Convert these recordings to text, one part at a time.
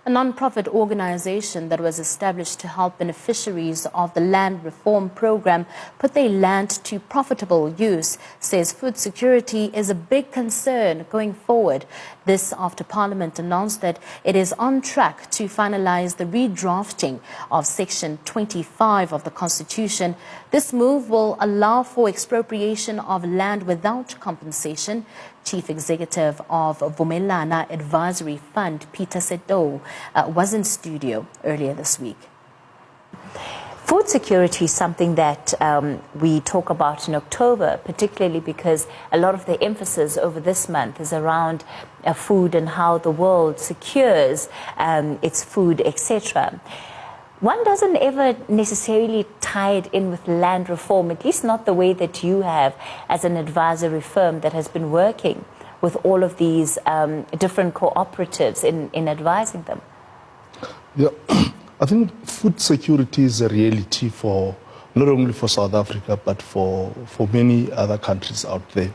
A non-profit organization that was established to help beneficiaries of the land reform program put their land to profitable use says food security is a big concern going forward. This after Parliament announced that it is on track to finalize the redrafting of Section 25 of the Constitution. This move will allow for expropriation of land without compensation. Chief Executive of Vumelana Advisory Fund, Peter Seto, was in studio earlier this week. Food security is something that we talk about in October, particularly because a lot of the emphasis over this month is around food and how the world secures its food, etc. One doesn't ever necessarily tie it in with land reform, at least not the way that you have as an advisory firm that has been working with all of these different cooperatives in advising them. Yeah, I think food security is a reality for not only for South Africa, but for many other countries out there.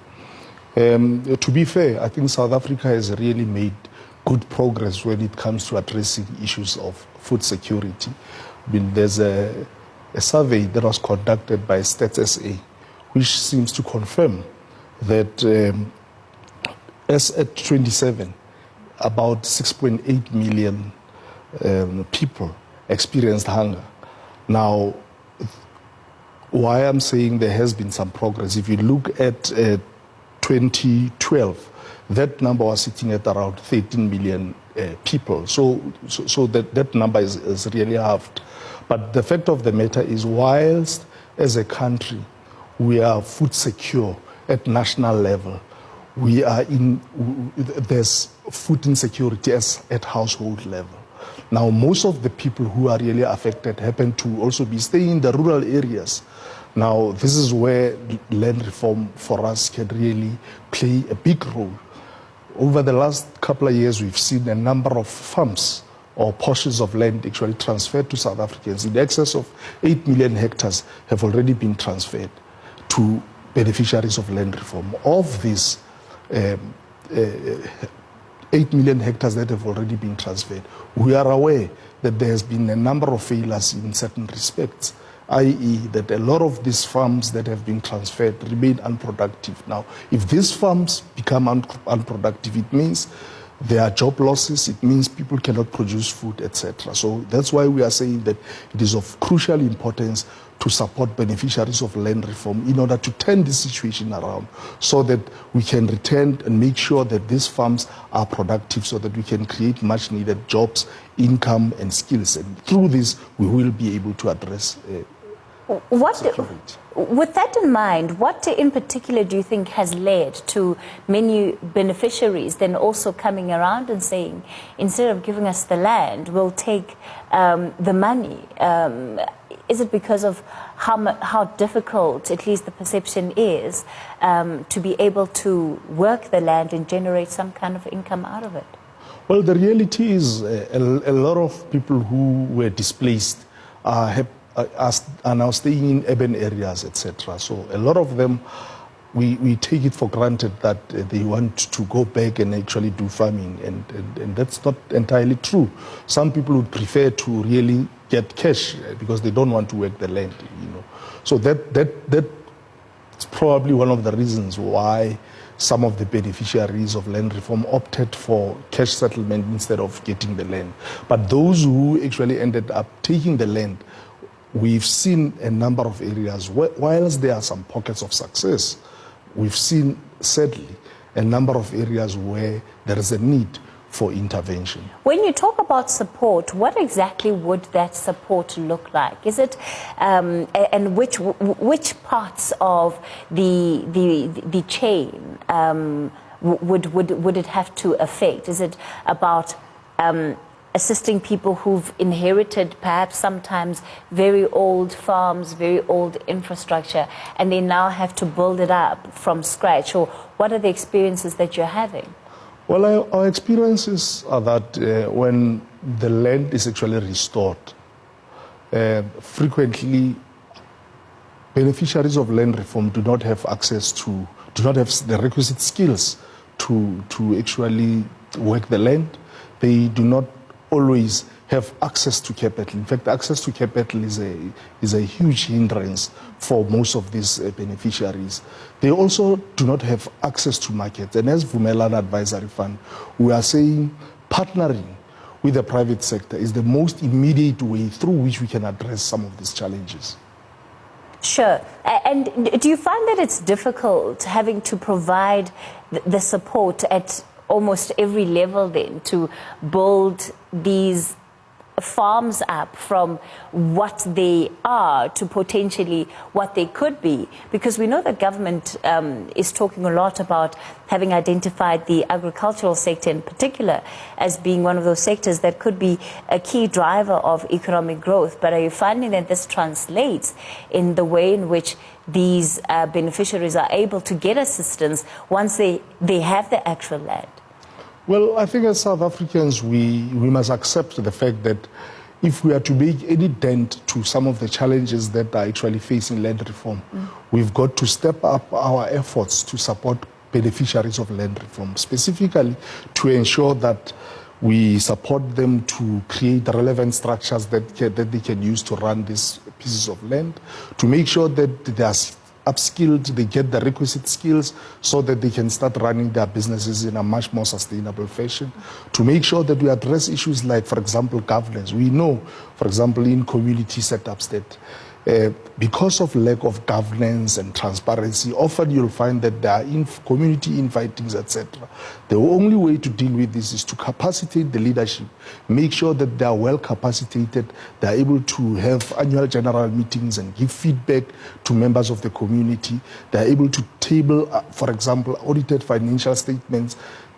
To be fair, I think South Africa has really made good progress when it comes to addressing issues of food security. I mean, there's a survey that was conducted by Stats SA, which seems to confirm that as at 27, about 6.8 million people experienced hunger. Now, why I'm saying there has been some progress, if you look at 2012, that number was sitting at around 13 million people. So that number is really halved. But the fact of the matter is, whilst as a country we are food secure at national level, there's food insecurity at household level. Now, most of the people who are really affected happen to also be staying in the rural areas. Now, this is where land reform for us can really play a big role. Over the last couple of years, we've seen a number of farms or portions of land actually transferred to South Africans. In excess of 8 million hectares have already been transferred to beneficiaries of land reform. Of these 8 million hectares that have already been transferred, we are aware that there has been a number of failures in certain respects, i.e. that a lot of these farms that have been transferred remain unproductive. Now, if these farms become unproductive, it means there are job losses, it means people cannot produce food, etc. So that's why we are saying that it is of crucial importance to support beneficiaries of land reform in order to turn this situation around so that we can return and make sure that these farms are productive so that we can create much needed jobs, income and skills. And through this, we will be able to address with that in mind, what in particular do you think has led to many beneficiaries then also coming around and saying, instead of giving us the land, we'll take the money? Is it because of how difficult, at least the perception is, to be able to work the land and generate some kind of income out of it? Well, the reality is a lot of people who were displaced are now staying in urban areas, etc. So a lot of them, we take it for granted that they want to go back and actually do farming, and that's not entirely true. Some people would prefer to really get cash because they don't want to work the land, you know. So that's probably one of the reasons why some of the beneficiaries of land reform opted for cash settlement instead of getting the land. But those who actually ended up taking the land, we've seen a number of areas, whilst there are some pockets of success, we've seen, sadly, a number of areas where there is a need for intervention. When you talk about support, what exactly would that support look like? Is it, and which parts of the chain would it have to affect? Is it about assisting people who've inherited perhaps sometimes very old farms, very old infrastructure, and they now have to build it up from scratch? Or what are the experiences that you're having? Well, our experiences are that when the land is actually restored, frequently beneficiaries of land reform do not have the requisite skills to actually work the land. They do not always have access to capital. In fact, access to capital is a huge hindrance for most of these beneficiaries. They also do not have access to markets. And as Vumelana Advisory Fund, we are saying partnering with the private sector is the most immediate way through which we can address some of these challenges. Sure. And do you find that it's difficult having to provide the support at almost every level then to build these farms up from what they are to potentially what they could be? Because we know the government is talking a lot about having identified the agricultural sector in particular as being one of those sectors that could be a key driver of economic growth. But are you finding that this translates in the way in which these beneficiaries are able to get assistance once they have the actual land? Well, I think as South Africans, we must accept the fact that if we are to make any dent to some of the challenges that are actually facing land reform, we've got to step up our efforts to support beneficiaries of land reform, specifically to ensure that we support them to create relevant structures that they can use to run these pieces of land, to make sure that they are upskilled, they get the requisite skills so that they can start running their businesses in a much more sustainable fashion, to make sure that we address issues like, for example, governance. We know, for example, in community setups that because of lack of governance and transparency, often you'll find that there are community invitings, etc. The only way to deal with this is to capacitate the leadership, make sure that they are well capacitated, they are able to have annual general meetings and give feedback to members of the community, they are able to table, for example, audited financial statements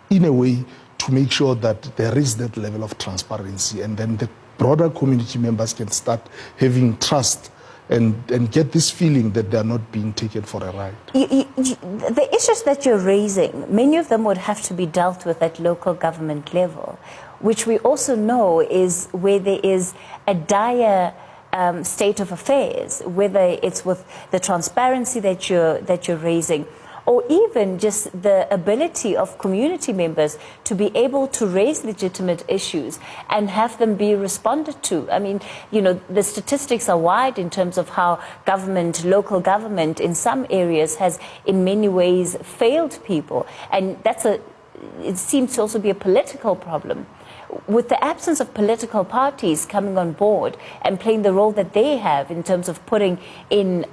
in a way to make sure that there is that level of transparency, and then the broader community members can start having trust and get this feeling that they are not being taken for a ride. The issues that you're raising, many of them would have to be dealt with at local government level, which we also know is where there is a dire state of affairs, whether it's with the transparency that you're raising, or even just the ability of community members to be able to raise legitimate issues and have them be responded to. I mean, you know, the statistics are wide in terms of how government, local government in some areas has in many ways failed people. And it seems to also be a political problem. With the absence of political parties coming on board and playing the role that they have in terms of putting in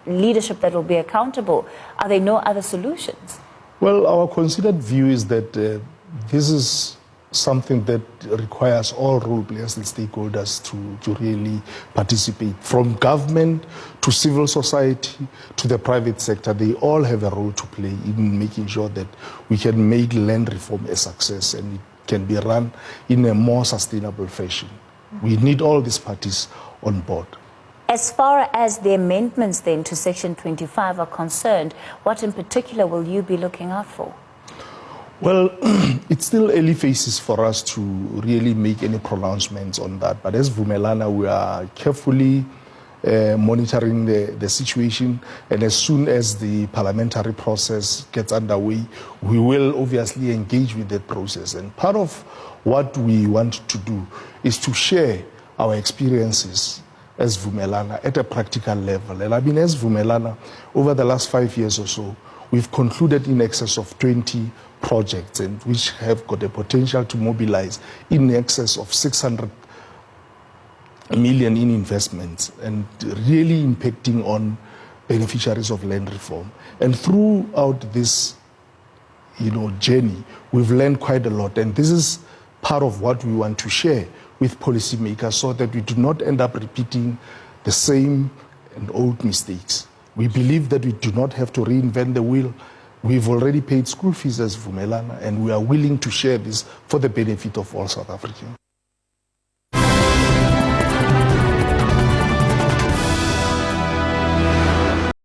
leadership that will be accountable, are there no other solutions? Well, our considered view is that this is something that requires all role players and stakeholders to really participate. From government to civil society to the private sector, they all have a role to play in making sure that we can make land reform a success and it can be run in a more sustainable fashion. We need all these parties on board. As far as the amendments then to Section 25 are concerned, what in particular will you be looking out for? Well, it's still early phases for us to really make any pronouncements on that. But as Vumelana, we are carefully monitoring the situation, and as soon as the parliamentary process gets underway, we will obviously engage with that process. And part of what we want to do is to share our experiences as Vumelana at a practical level. And I mean, as Vumelana, over the last 5 years or so, we've concluded in excess of 20 projects, and which have got the potential to mobilize in excess of 600 million in investments and really impacting on beneficiaries of land reform. And throughout this, journey, we've learned quite a lot. And this is part of what we want to share with policymakers so that we do not end up repeating the same and old mistakes. We believe that we do not have to reinvent the wheel. We've already paid school fees as Vumelana, and we are willing to share this for the benefit of all South Africans.